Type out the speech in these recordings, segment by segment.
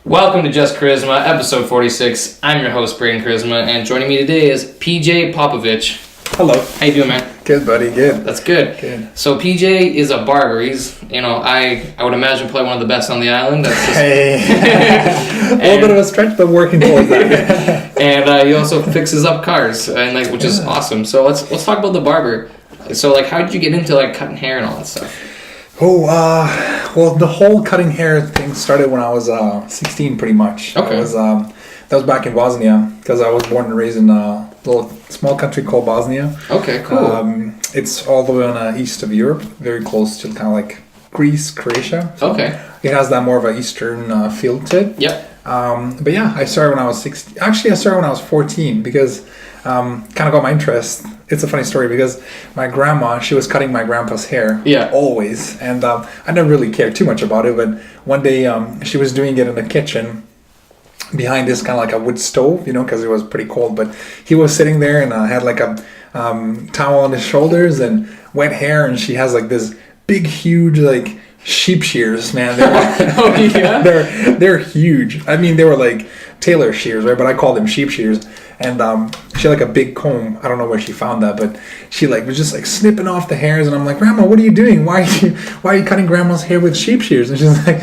Welcome to Just Koryzma, episode 46. I'm your host, Braden Koryzma, and joining me today is PJ Popovic. Hello. How you doing, man? Good, buddy. Good. That's good. Good. So PJ is a barber. He's, I would imagine probably one of the best on the island. That's just... Hey. A little bit of a stretch, but working towards that. And he also fixes up cars, and which is awesome. So let's talk about the barber. So how did you get into cutting hair and all that stuff? Well, the whole cutting hair thing started when I was 16, pretty much. Okay. That was back in Bosnia, because I was born and raised in a little small country called Bosnia. Okay, cool. It's all the way on the east of Europe, very close to kind of like Greece, Croatia. So okay. It has that more of an eastern feel to it. Yep. But yeah, I started when I was 16. Actually, I started when I was 14 because kind of got my interest. It's a funny story because my grandma, she was cutting my grandpa's hair. Yeah. Always. And I never really cared too much about it. But one day she was doing it in the kitchen behind this kind of like a wood stove, because it was pretty cold. But he was sitting there and had like a towel on his shoulders and wet hair. And she has like this big, huge, sheep shears, man. Oh, yeah? They're huge. I mean, they were like tailor shears, right? But I call them sheep shears. And she had like a big comb. I don't know where she found that, but she was just snipping off the hairs. And I'm like, Grandma, what are you doing? Why are you cutting Grandma's hair with sheep shears? And she's like,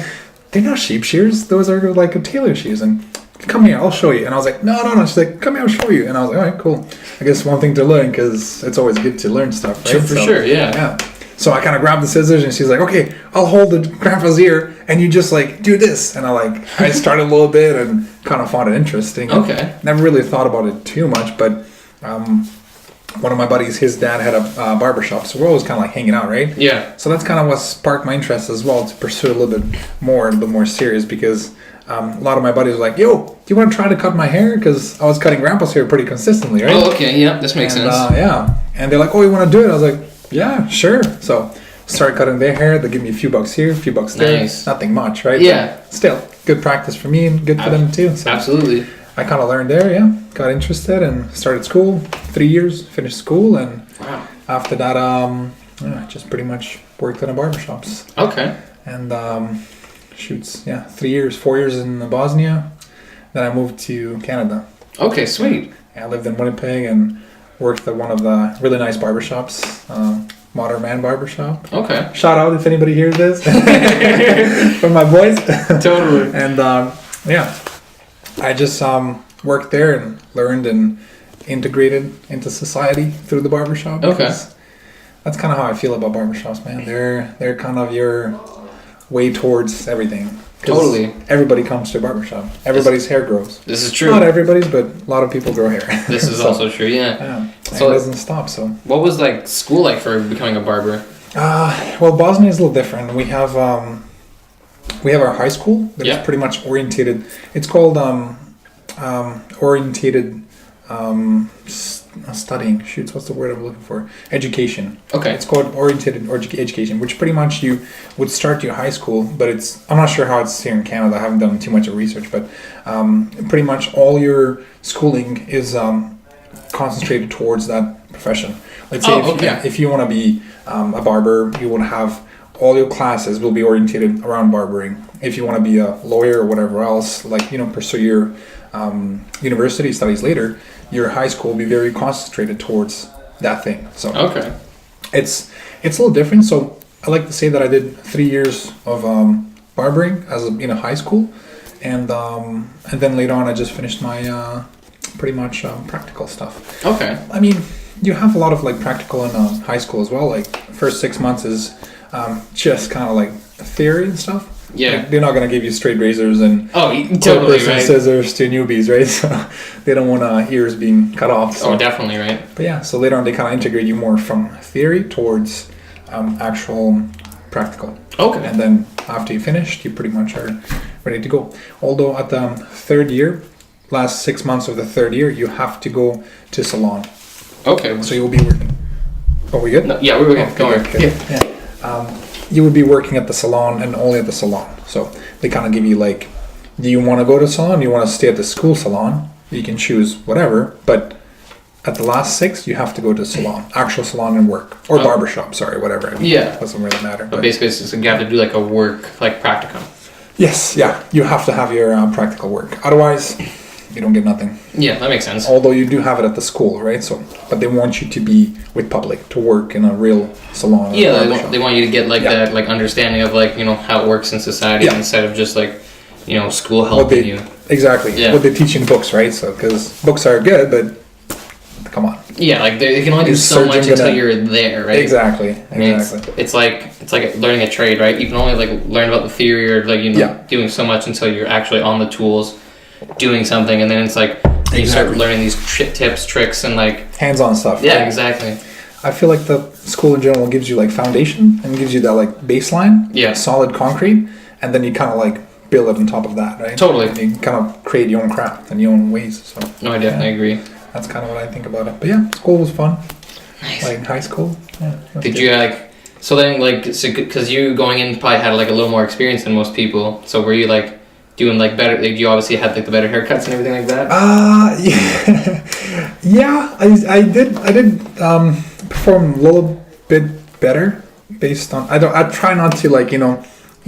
they're not sheep shears. Those are like a tailor shears. And come here, I'll show you. And I was like, no. She's like, come here, I'll show you. And I was like, all right, cool. I guess one thing to learn, because it's always good to learn stuff, right? Sure, for sure, yeah. Yeah. So I kind of grabbed the scissors and she's like, okay, I'll hold the grandpa's ear and you just do this. And I started a little bit and kind of found it interesting. Okay. Never really thought about it too much, but one of my buddies, his dad had a barbershop, so we're always kind of hanging out, right? Yeah. So that's kind of what sparked my interest as well to pursue a little bit more serious, because a lot of my buddies were like, yo, do you want to try to cut my hair? Because I was cutting grandpa's hair pretty consistently, right? Oh, okay, yeah, this makes sense. Yeah. And they're like, oh, you want to do it? I was like, yeah, sure. So started cutting their hair. They give me a few bucks here, a few bucks there. Nice. Nothing much, right? Yeah. But still, good practice for me and good for them too. So absolutely. I kind of learned there, yeah. Got interested and started school. 3 years, finished school, and wow. After that, just pretty much worked in a barbershops. Okay. And 3 years, 4 years in Bosnia. Then I moved to Canada. Okay, sweet. I lived in Winnipeg and worked at one of the really nice barbershops, Modern Man Barbershop. Okay. Shout out if anybody hears this from my boys. Totally. And I just worked there and learned and integrated into society through the barbershop. Okay. That's kind of how I feel about barbershops, man. They're kind of your way towards everything. Totally. Everybody comes to a barbershop. Everybody's hair grows. This is true. Not everybody's, but a lot of people grow hair. This is also true, yeah. So it doesn't stop. So what was school like for becoming a barber? Well, Bosnia is a little different. We have our high school that is pretty much orientated. It's called orientated studying. Shoots, what's the word I'm looking for? Education. Okay. It's called orientated education, which pretty much you would start your high school, but I'm not sure how it's here in Canada. I haven't done too much of research, but pretty much all your schooling is concentrated towards that profession. Let's say if you want to be a barber, you would have all your classes will be orientated around barbering. If you want to be a lawyer or whatever else, pursue your university studies later, your high school will be very concentrated towards that thing. So okay, it's a little different. So I like to say that I did 3 years of barbering in a high school, and then later on I just finished my pretty much practical stuff. Okay. I mean, you have a lot of practical in high school as well. First 6 months is just kind of theory and stuff. Yeah. They're not going to give you straight razors and totally right. Scissors to newbies, right? So they don't want ears being cut off. So. Oh, definitely, right. But yeah, so later on they kind of integrate you more from theory towards actual practical. Okay. And then after you finished, you pretty much are ready to go. Although at the third year, last 6 months of the third year, you have to go to salon. Okay. So you'll be working. Oh, we good? No, yeah, we're good. Go ahead. Yeah. You would be working at the salon and only at the salon. So they kind of give you do you want to go to salon? Do you want to stay at the school salon? You can choose whatever, but at the last 6, you have to go to salon, actual salon and work, or barbershop. Sorry, whatever. Yeah, doesn't really matter. But basically, it's you have to do a work practicum. Yes, yeah, you have to have your practical work. Otherwise, you don't get nothing. Yeah, that makes sense. Although you do have it at the school, right? So, but they want you to be with public, to work in a real salon. Or Yeah, barbershop. they want you to get like that like understanding of like how it works in society Yeah. instead of just like school What helping they, you. exactly. Yeah. What they teach in books, right? So, because books are good, but come on. Yeah, like they can only do Is so much surgeon until gonna- you're there, right? Exactly. I mean, Exactly. it's like learning a trade, right? You can only like learn about the theory or like Yeah. doing so much until you're actually on the tools, doing something, and then it's like you start Exactly. learning these tips, tricks, and like Hands-on stuff. yeah, right? exactly. I feel like the school in general gives you like foundation and gives you that like baseline, Yeah. solid concrete, and then you kind of like build it on top of that, right? Totally. And you kind of create your own craft and your own ways. So No, I definitely agree. that's kind of what I think about it. But yeah, school was fun. Nice. Like high school. Yeah, that's Did good. you like so then like because you going in probably had like a little more experience than most people? So were you like doing like better? Like you obviously had like the better haircuts and everything like that. Yeah, yeah. I did perform a little bit better based on. I try not to like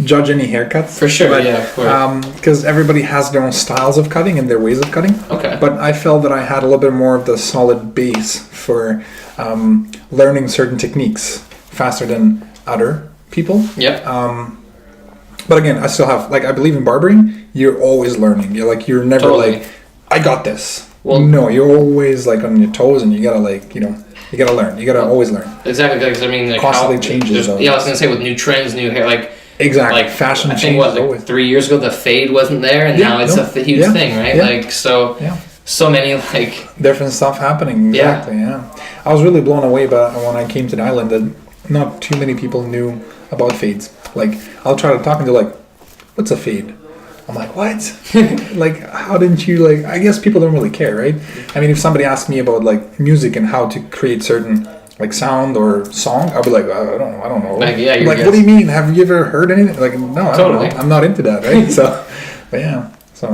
judge any haircuts For sure, but, yeah, of course. because everybody has their own styles of cutting and their ways of cutting. Okay. But I felt that I had a little bit more of the solid base for learning certain techniques faster than other people. Yep. But again, I still have I believe in barbering. You're always learning. You're never Totally. like, I got this. Well- No, you're always like on your toes, and you gotta you gotta learn. You gotta always learn. Exactly, because I mean, like Constantly changes, though. Yeah, I was gonna say with new trends, new hair, like Exactly. like Fashion I think changes what always. 3 years ago the fade wasn't there, and Yeah, now it's no, a huge yeah, thing, right? yeah. Like so, Yeah. so many like Different stuff happening. Yeah. Exactly. Yeah. I was really blown away by when I came to the island that not too many people knew about fades. Like I'll try to talk and they're like, "What's a fade?" I'm like, "What?" Like, how didn't you like? I guess people don't really care, right? I mean, if somebody asked me about like music and how to create certain like sound or song, I'll be like, I don't know. Like, yeah, I'm you're like, what do you mean? Have you ever heard anything? Like, no, I don't Totally. know. I'm not into that, right? So, but yeah, so.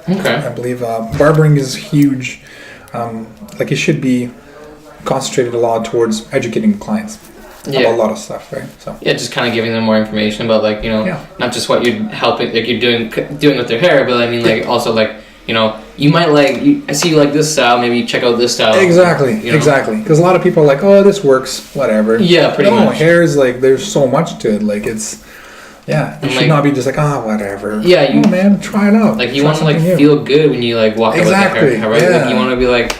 okay. I believe barbering is huge. Like it should be concentrated a lot towards educating clients Yeah. about a lot of stuff, right? So Yeah, just kind of giving them more information about like Yeah. not just what you're helping like you're doing with their hair, but I mean like also like you might like I see you like this style, maybe check out this style. exactly, you know? exactly. Because a lot of people are like, oh, this works, whatever. Yeah, pretty no, much. hair is like there's so much to it. Like it's you And, should like- not be just like whatever. Yeah, you- oh, man, try it out. Like you Try want to like something new. feel good when you like walk out with Exactly, the hair, right? Like yeah. you want to be like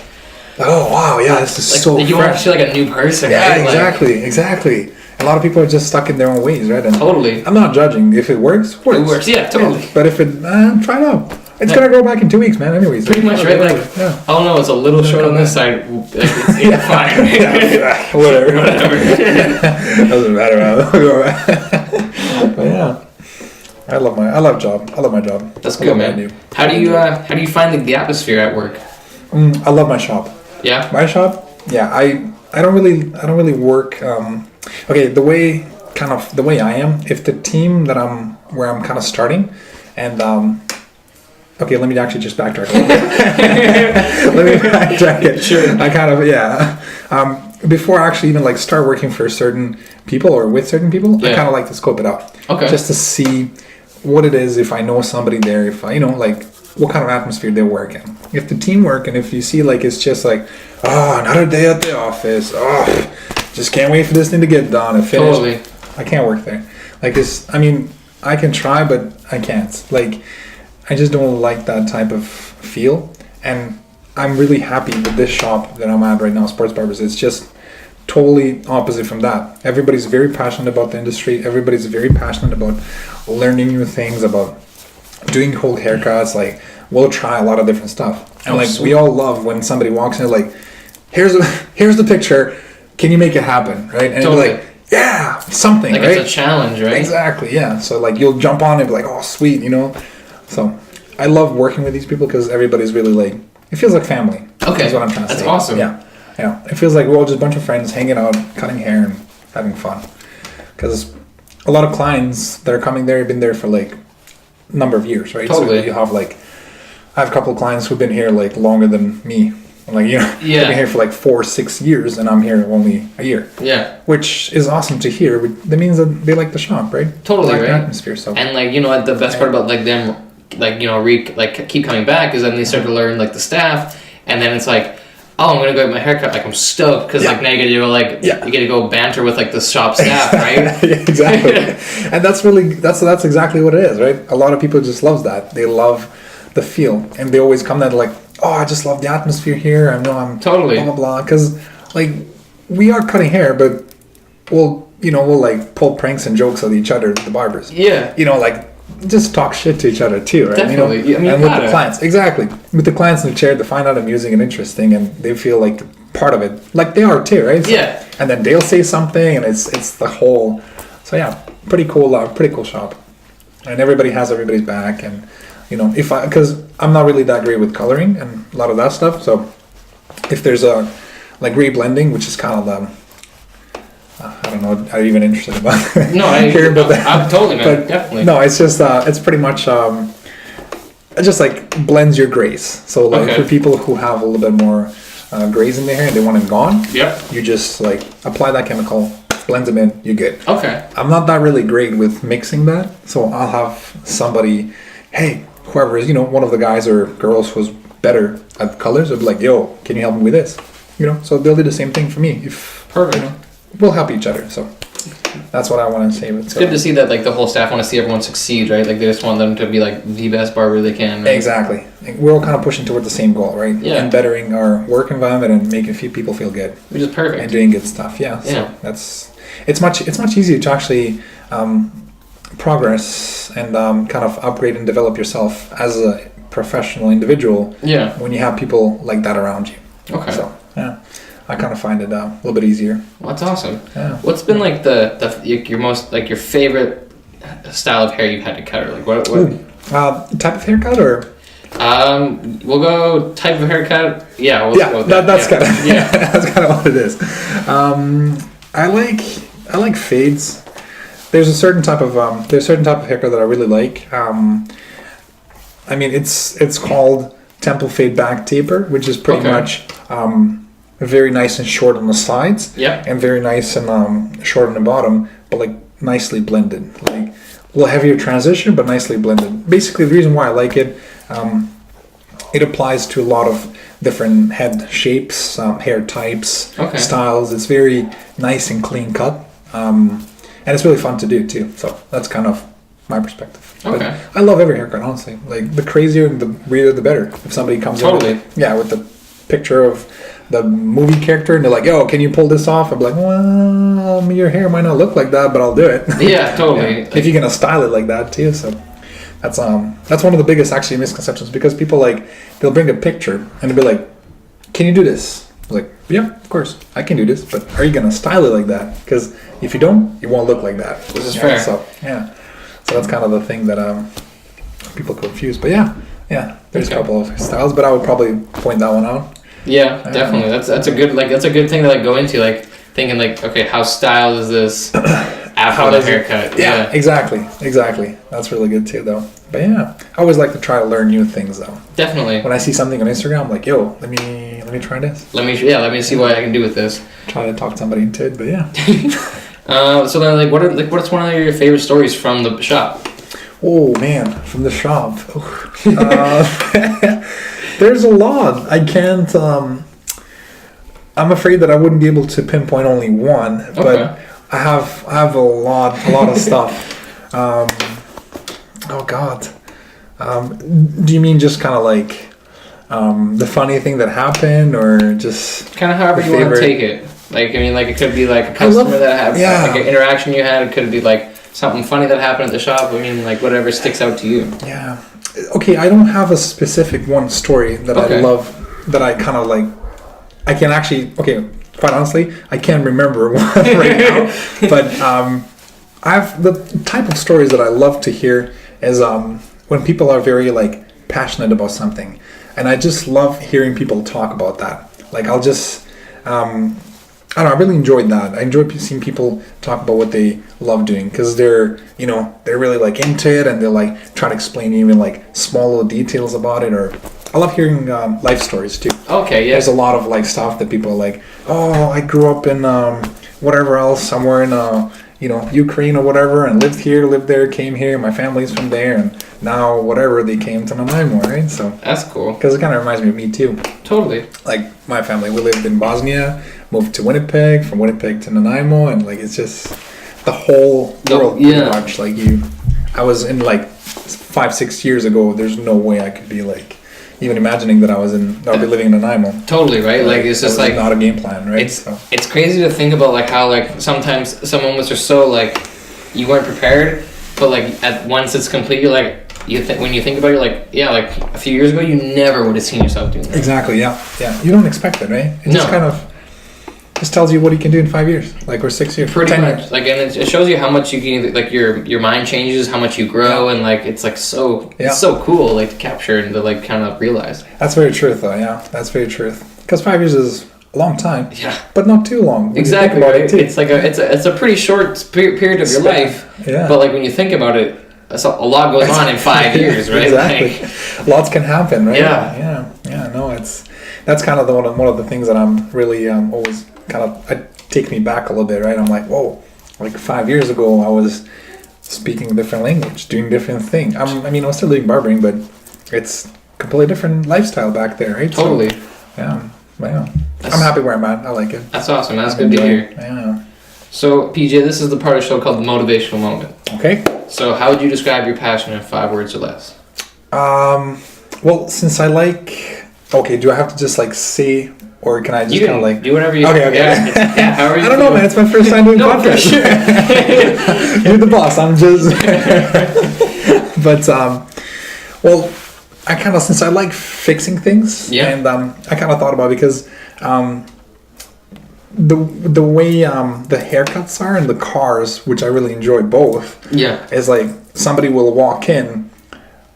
Oh wow, yeah, this is so like you want to fresh. feel like a new person, Yeah, right? Like, exactly. A lot of people are just stuck in their own ways, right? And Totally. I'm not judging. If it works, It works, yeah, totally. But if it, try it out. It's Yeah. gonna grow back in 2 weeks, man. Anyways, Pretty much, right? Like, yeah. I don't know, it's a little short on this side. Like, it's fine. Whatever. Whatever. Doesn't matter. But yeah, I love my job. That's I good, love what I man. do. How do you find the atmosphere at work? I love my shop. Yeah. My shop, yeah. I don't really work. Okay, the way I am. If the team that where I'm kind of starting, and okay, let me actually just backtrack. Let me backtrack it. Sure. I kind of before I actually even like start working for certain people or with certain people, I Yeah. kind of like to scope it out. Okay. Just to see what it is, if I know somebody there, if I like what kind of atmosphere they work in. If the teamwork and if you see like it's just like, oh, another day at the office, oh, just can't wait for this thing to get done and finish. Totally. I can't work there. Like this, I mean, I can try, but I can't. Like, I just don't like that type of feel. And I'm really happy with this shop that I'm at right now, Sports Barbers. It's just totally opposite from that. Everybody's very passionate about the industry. Everybody's very passionate about learning new things, about doing whole haircuts. Like, we'll try a lot of different stuff. And Oh, like, sweet. we all love when somebody walks in like, here's the picture. Can you make it happen? Right? And Totally. you're like, yeah, something, Like right? it's a challenge, right? Exactly, yeah. So like you'll jump on and be like, oh, sweet, So I love working with these people because everybody's really like, it feels like family. Okay. Is what I'm trying to That's say. awesome. Yeah. It feels like we're all just a bunch of friends hanging out, cutting hair and having fun. Because a lot of clients that are coming there have been there for like a number of years, right? Totally. So you have like, I have a couple of clients who've been here like longer than me. I'm like, Yeah. I've been here for like 4 or 6 years, and I'm here only a year. Yeah. Which is awesome to hear. That means that they like the shop, right? Totally, They like right? the atmosphere. So. And like what the best part about like them, like keep coming back is then they start to learn like the staff, and then it's like, oh, I'm gonna go get my haircut. Like I'm stoked because like now you get to go banter with like the shop staff, right? Yeah, exactly. And that's exactly what it is, right? A lot of people just loves that. They love the feel, and they always come down to like, oh, I just love the atmosphere here. I know I'm totally blah blah blah. Because like we are cutting hair, but we'll like pull pranks and jokes at each other, the barbers. Yeah. Like just talk shit to each other too, right? Definitely. And with the clients, exactly. With the clients in the chair, they find out amusing and interesting, and they feel like part of it, like they are too, right? So, yeah. And then they'll say something, and it's the whole. So yeah, pretty cool shop, and everybody has everybody's back, and because I'm not really that great with coloring and a lot of that stuff, so if there's a like reblending, which is kind of I don't know, are you even interested about no, I'm totally, man, but definitely. No, it's just it's pretty much it just like blends your grays. So like for people who have a little bit more grays in their hair and they want it gone, you just like apply that chemical, blend them in, you're good. Okay. I'm not that really great with mixing that, so I'll have somebody, hey, whoever is, one of the guys or girls who's better at colors will be like, yo, can you help me with this? So they'll do the same thing for me. If perfect. We'll help each other. So that's what I want to say. It's good to see that like the whole staff want to see everyone succeed, right? Like they just want them to be like the best barber they can. Right? Exactly. We're all kind of pushing towards the same goal, right? Yeah. And bettering our work environment and making people feel good. Which is perfect. And doing good stuff. Yeah. So it's much easier to actually progress and kind of upgrade and develop yourself as a professional individual. Yeah. When you have people like that around you. Okay. So yeah. I kind of find it a little bit easier. Well, that's awesome. Yeah. What's been like your most like your favorite style of hair you've had to cut, or like what? Type of haircut or? We'll go type of haircut. Yeah. That's kind of that's kind of what it is. I like fades. There's a certain type of haircut that I really like. I mean, it's called temple fade back taper, which is pretty much very nice and short on the sides, and very nice and short on the bottom, but like nicely blended, like a little heavier transition, but nicely blended. Basically, the reason why I like it, it applies to a lot of different head shapes, hair types, styles. It's very nice and clean cut, and it's really fun to do too. So that's kind of my perspective. But I love every haircut, honestly. Like the crazier and the weirder, the better. If somebody comes in with the picture of the movie character and they're like, yo, can you pull this off? I'm like, well, your hair might not look like that, but I'll do it. Yeah, totally. If you're gonna style it like that too. So that's one of the biggest actually misconceptions, because people they'll bring a picture and they'll be like, can you do this? I'm like, yeah, of course I can do this, but are you gonna style it like that? Because if you don't, it won't look like that. This is fair. So that's kind of the thing that people confuse. But there's a couple of styles, but I would probably point that one out. Yeah, definitely. That's a good thing to like go into, like thinking like, okay, how styled is this after the haircut? Yeah, exactly. That's really good too, though. But I always like to try to learn new things, though. Definitely. When I see something on Instagram, I'm like, yo, let me try this. Let me see what I can do with this. Try to talk somebody into it, but so then, what's one of your favorite stories from the shop? Oh man, from the shop. There's a lot. I can't. I'm afraid that I wouldn't be able to pinpoint only one, but I have a lot of stuff. Oh God. Do you mean just kind of like the funny thing that happened, or just kind of however you want to take it? Like, I mean, like it could be like a customer that had like an interaction you had. It could be like something funny that happened at the shop. I mean, like whatever sticks out to you. Yeah. Okay, I don't have a specific one story that I love, that I kind of like. I can actually, quite honestly, I can't remember one right now. But I've the type of stories that I love to hear is when people are very like passionate about something, and I just love hearing people talk about that. Like I'll just, I don't know, I really enjoyed that. I enjoy seeing people talk about what they love doing, because they're really like into it, and they'll like try to explain even like small little details about it, or I love hearing life stories too. Okay, yeah. There's a lot of like stuff that people are like, oh, I grew up in whatever else, somewhere in Ukraine or whatever, and lived here, lived there, came here. My family's from there, and now whatever they came to Nanaimo, right? So that's cool. Because it kind of reminds me of me too. Totally. Like my family, we lived in Bosnia, moved to Winnipeg, from Winnipeg to Nanaimo, and like it's just the whole world pretty much. Like I was in like 5-6 years ago. There's no way I could be like even imagining that I'll be living in Nanaimo. Totally, right? Like it's just like not a game plan, right? It's crazy to think about like how like sometimes some moments are so like you weren't prepared, but like at once it's complete, you're like when you think about it, you're like, yeah, like a few years ago you never would have seen yourself doing that. Exactly, yeah. You don't expect it, right? It just kind of just tells you what you can do in 5 years, like, or 6 years, pretty 10 much. years. Like, and it shows you how much you can, like, your mind changes, how much you grow, and like it's like it's so cool, like, to capture and to like kind of realize. That's very truth, though. Yeah, that's very truth. Because 5 years is a long time. Yeah, but not too long. Exactly, right? It's like it's a pretty short period of your life. Yeah. But like when you think about it, a lot goes on in 5 years, right? Exactly. Like, lots can happen, right? Yeah. No, that's kind of one of the things that I'm really always kind of take me back a little bit, right? I'm like, whoa, like 5 years ago, I was speaking a different language, doing different thing. I was still doing barbering, but it's completely different lifestyle back there, right? Totally. So, yeah. I'm happy where I'm at. I like it. That's awesome. That's good to hear. Yeah. So, PJ, this is the part of the show called the motivational moment. Okay. So, how would you describe your passion in 5 words or less? Well, since I like... Okay, do I have to just like say... Or can I just kind of like... do whatever you... Okay. How are you I don't know, man. It's my first time doing podcast. For sure. You're the boss. I'm just... But, well, I kind of... Since I like fixing things... Yeah. And I kind of thought about it because... The way the haircuts are in the cars, which I really enjoy both... Yeah. Is like somebody will walk in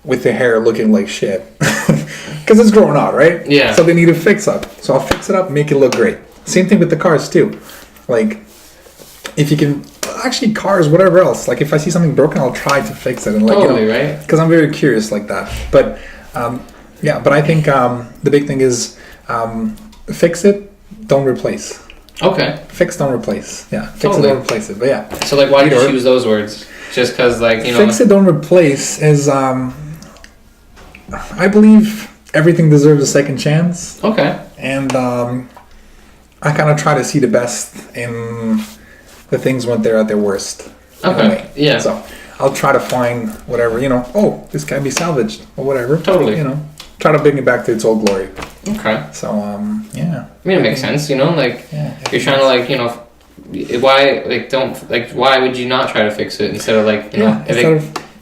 with their hair looking like shit. Because it's growing out, right? Yeah. So they need to fix up. So I'll fix it up, make it look great. Same thing with the cars too. Like, if you can, actually cars, whatever else. Like if I see something broken, I'll try to fix it. And like, totally, right? Because I'm very curious like that. But but I think the big thing is fix it, don't replace. Okay. Fix, don't replace. Yeah. Fix totally. it, don't replace it. But yeah. So like, why did you choose those words? Just because, like, Fix it, don't replace is, I believe everything deserves a second chance. Okay. And I kind of try to see the best in the things when they're at their worst. Okay. Yeah. So I'll try to find whatever, this can be salvaged or whatever. Totally. Try to bring it back to its old glory. Okay. So, yeah. I mean, it makes sense, like, you're trying to, like, why would you not try to fix it instead of like,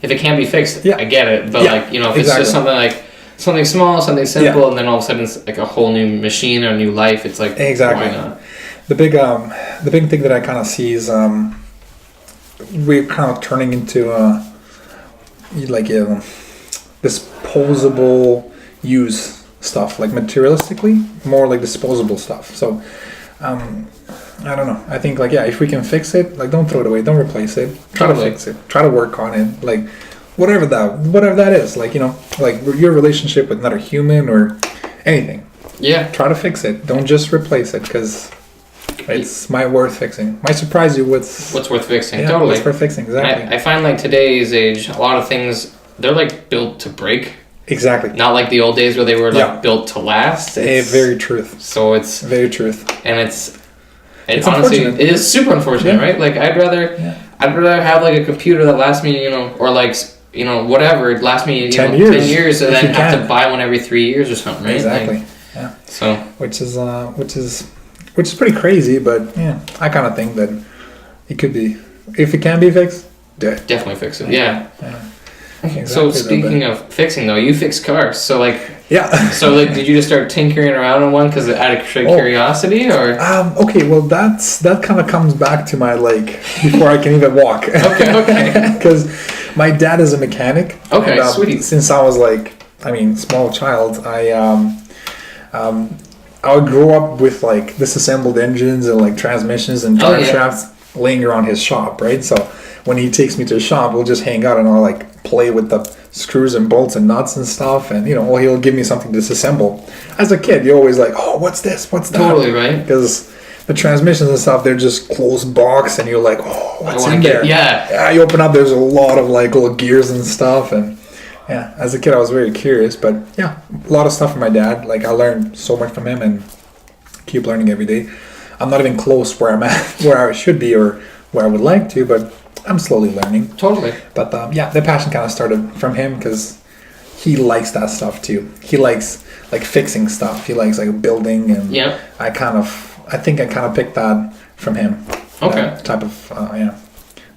if it can't be fixed, I get it, but like, if it's just something small, something simple, and then all of a sudden it's like a whole new machine or a new life, it's like, why not? The big thing that I kind of see is we're kind of turning into disposable use stuff, like materialistically, more like disposable stuff. So I don't know. I think if we can fix it, like don't throw it away, don't replace it. Try to fix it. Try to work on it. Like whatever that is. Like like your relationship with another human or anything. Yeah. Try to fix it. Don't just replace it because it's worth fixing. Might surprise you what's worth fixing. Yeah, totally. What's worth fixing. Exactly. I find like today's age, a lot of things they're like built to break. Exactly. Not like the old days where they were like built to last. Very truth. So it's very truth. And it's honestly, it is super unfortunate, right? Like I'd rather have like a computer that lasts me, or like whatever, lasts me 10 years, and then have to buy one every 3 years or something, right? Exactly. Like, yeah. So which is pretty crazy, but yeah, I kind of think that it could be, if it can be fixed, definitely fix it. Yeah. Exactly. So speaking of fixing, though, you fix cars. So like, So like, did you just start tinkering around on one because out of curiosity, or? Okay, well that kind of comes back to my before I can even walk. Okay. Because my dad is a mechanic. Okay, and, sweet. Since I was small child, I would grow up with disassembled engines and transmissions and drive shafts laying around his shop, right? So when he takes me to the shop, we'll just hang out and I'll play with the screws and bolts and nuts and stuff, and he'll give me something to disassemble. As a kid, you're always like, oh, what's this? What's that? Totally, right? Because the transmissions and stuff, they're just closed box, and you're like, oh, what's in there? Yeah. You open up, there's a lot of like little gears and stuff, and yeah, as a kid, I was very curious, but yeah, a lot of stuff from my dad. Like I learned so much from him, and keep learning every day. I'm not even close where I'm at, where I should be, or where I would like to, but I'm slowly learning. Totally. But yeah, the passion kind of started from him because he likes that stuff too. He likes like fixing stuff. He likes like building, and I think I kind of picked that from him. Okay. That type of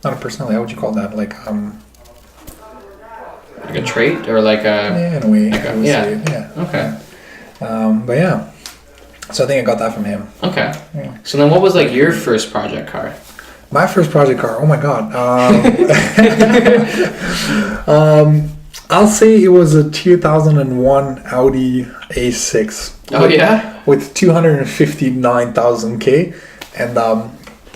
not a personality. How would you call that? Like a trait or like a in a way. Like Okay. But yeah, so I think I got that from him. Okay. Yeah. So then, what was like your first project car? My first project car. Oh my god. I'll say it was a 2001 Audi A6. Oh yeah. With 259,000 K, and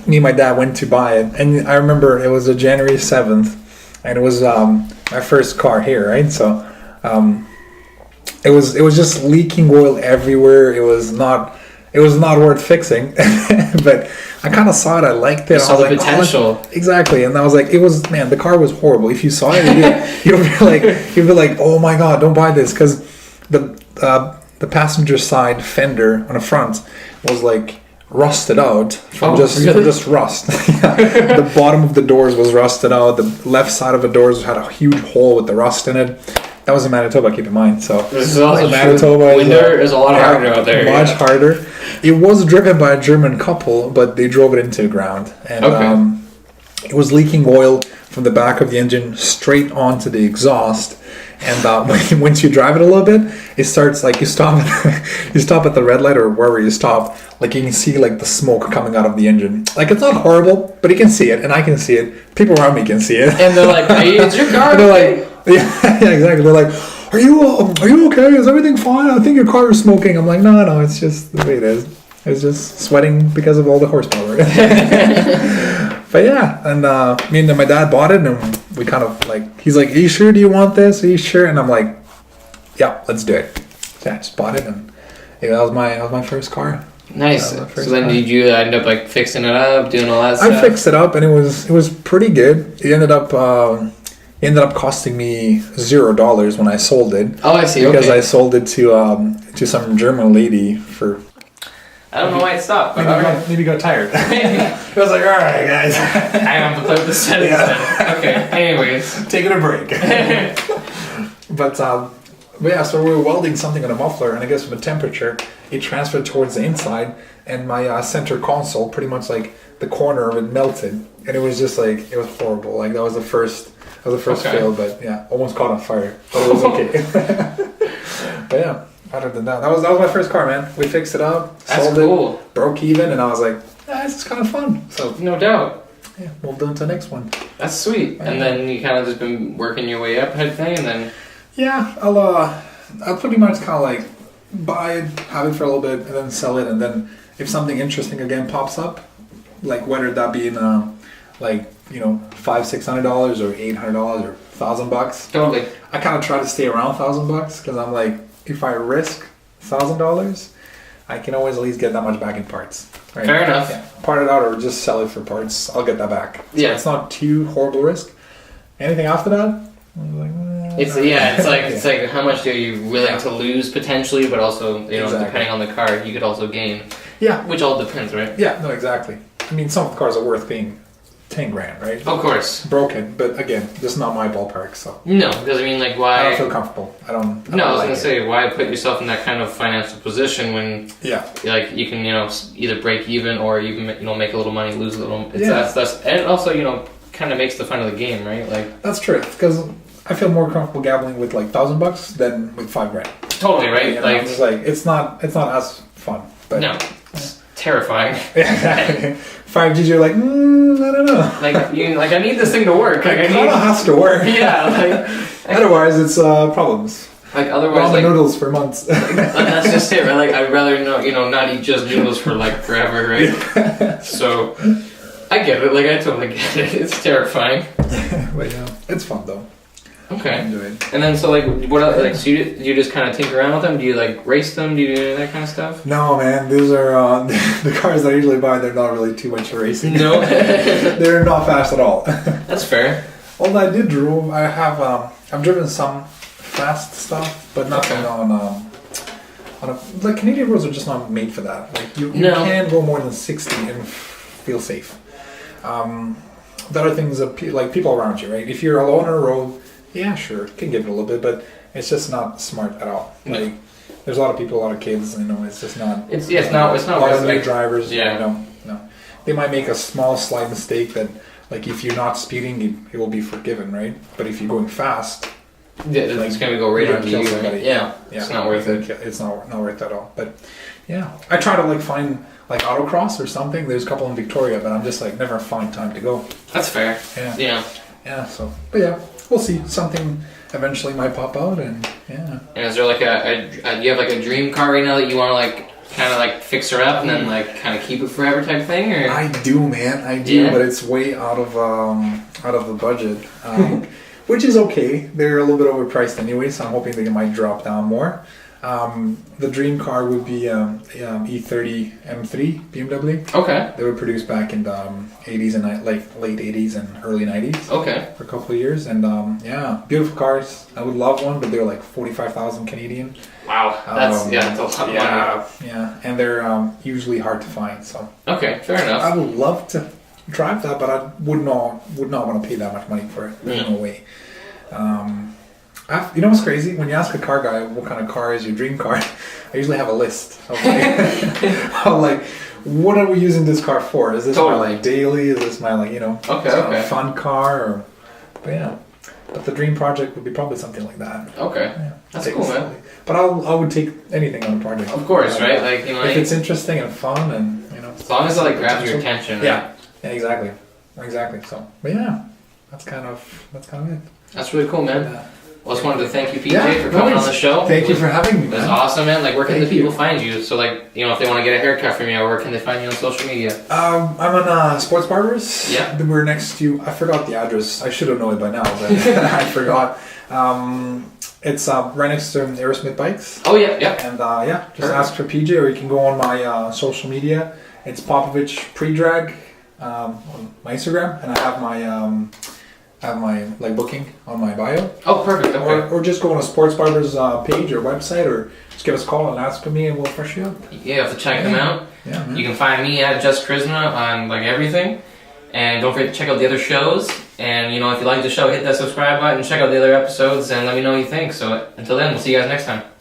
me and my dad went to buy it, and I remember it was a January 7th, and it was my first car here, right? So it was just leaking oil everywhere. It was not worth fixing, but I kind of saw it. I liked it. You saw the potential. Exactly, and I was like, the car was horrible. If you saw it, you'd be like, oh my god, don't buy this, because the passenger side fender on the front was like rusted out from just rust. The bottom of the doors was rusted out. The left side of the doors had a huge hole with the rust in it. That was in Manitoba, keep in mind. So this is also Manitoba. Winter is a lot harder out there. Much harder. It was driven by a German couple, but they drove it into the ground, and it was leaking oil from the back of the engine straight onto the exhaust. And once you drive it a little bit, it starts like you stop at the red light or wherever you stop. Like you can see like the smoke coming out of the engine. Like it's not horrible, but you can see it, and I can see it. People around me can see it. And they're like, "Hey, it's your car." And they're like, yeah, exactly. They're like, "Are you okay? Is everything fine? I think your car is smoking." I'm like, no, it's just the way it is. It's just sweating because of all the horsepower. But yeah, and me and my dad bought it, and we kind of like, he's like, "Are you sure? Do you want this? Are you sure?" And I'm like, "Yeah, let's do it." So I just bought it, and that was my first car. Nice. So then, did you end up like fixing it up, doing all that stuff? I fixed it up, and it was pretty good. It ended up costing me $0 when I sold it. Oh, I see. Because I sold it to some German lady for. I don't know why it stopped. But maybe got tired. I was like, all right, guys. I have to play with the settings. Yeah. Okay. Anyways, taking a break. But yeah, so we were welding something on a muffler, and I guess with the temperature, it transferred towards the inside, and my center console, pretty much like the corner of it, melted, and it was just like, it was horrible. Like that was the first fail, but yeah, almost caught on fire, but it was okay. But yeah. Other than that, that was my first car, man. We fixed it up, sold it, broke even, and I was like, this is kind of fun. So no doubt. Yeah, moved on to the next one. That's sweet. And then you kind of just been working your way up, type thing, and then. Yeah, I'll pretty much kind of like buy it, have it for a little bit, and then sell it, and then if something interesting again pops up, like whether that be in $500-$600 or $800 or $1,000. Totally. I kind of try to stay around $1,000 because I'm like, if I risk $1,000, I can always at least get that much back in parts. Right? Fair enough. Yeah. Part it out or just sell it for parts. I'll get that back. So it's not too horrible risk. Anything after that, I'm like, it's like how much are you willing to lose potentially, but also depending on the car, you could also gain. Yeah. Which all depends, right? Yeah. No, exactly. I mean, some of the cars are worth paying $10,000, right? Of course. Broken, but again, this is not my ballpark, so. No, because I mean, like, why? I don't feel comfortable. I don't I was like gonna say, why put yourself in that kind of financial position when, like, you can, either break even or even, make a little money, lose a little. That's and it also, kind of makes the fun of the game, right? Like. That's true, because I feel more comfortable gambling with like $1,000 than with $5,000. Totally, right? It's like it's not as fun. But no, it's terrifying. Exactly. 5Gs, you're like, I don't know. Like I need this thing to work. Like, it kind of has to work. Yeah. Otherwise, it's problems. Like otherwise, ramen noodles for months. That's just it, right? Like I'd rather not eat just noodles for like forever, right? So I get it. Like I totally get it. It's terrifying. But yeah, it's fun though. Okay. Enjoy it. And then so like what else, like so you just kind of tinker around with them? Do you like race them? Do you do any of that kind of stuff? No, man, those are the cars that I usually buy. They're not really too much for racing. No, they're not fast at all. that's fair. Although I did drive, I've driven some fast stuff, but nothing on like Canadian roads are just not made for that. Like you can go more than 60 and feel safe. The other things like people around you, right? If you're alone on a road, yeah, sure, you can give it a little bit, but it's just not smart at all. Like there's a lot of people, a lot of kids, it's just not. It's not. A lot of new like, drivers. Yeah. No. They might make a small slight mistake that, like, if you're not speeding, it will be forgiven, right? But if you're going fast, it's gonna go right onto you. Right? Yeah. It's not worth it. It's not worth it at all. But yeah, I try to like find like autocross or something. There's a couple in Victoria, but I'm just like never find time to go. That's fair. Yeah. So, but yeah, we'll see. Something eventually might pop out, and yeah. And is there like do you have like a dream car right now that you want to like kind of like fix her up and then like kind of keep it forever type thing? Or I do, man. I do, but it's way out of the budget. Which is okay. They're a little bit overpriced anyway, so I'm hoping they might drop down more. The dream car would be E30 M3 BMW. Okay. They were produced back in the 80s and like late 80s and early 90s. Okay. For a couple of years, and beautiful cars. I would love one, but they're like 45,000 Canadian. Wow, that's a lot of money. Yeah, and they're usually hard to find. So. Okay, fair enough. I would love to drive that, but I would not want to pay that much money for it. There's no way. You know what's crazy? When you ask a car guy what kind of car is your dream car, I usually have a list of like, what are we using this car for? Is this my like daily? Is this my like fun car? But the dream project would be probably something like that. Okay, that's cool, man. But I would take anything on a project. Of course, right? Like if it's interesting and fun and as long as it like grabs your attention. Right? Yeah, exactly. So, but yeah, that's kind of it. That's really cool, man. Well, I just wanted to thank you, PJ, for coming on the show. Thank you for having me, man. That's awesome, man. Like, where can the people find you? So, like, if they want to get a haircut from you, where can they find you on social media? I'm on Sports Barbers. Yeah. We're next to, I forgot the address. I should have known it by now, but I forgot. It's right next to Aerosmith Bikes. Oh, yeah. And just ask for PJ, or you can go on my social media. It's Popovic Pre-Drag on my Instagram, and I have my like booking on my bio. Oh, perfect. Okay. Or just go on a Sports Barbers page or website, or just give us a call and ask for me, and we'll fresh you up. Yeah, you have to check them out. Yeah, man. You can find me at Just Koryzma on like everything, and don't forget to check out the other shows. And if you like the show, hit that subscribe button, check out the other episodes, and let me know what you think. So until then, we'll see you guys next time.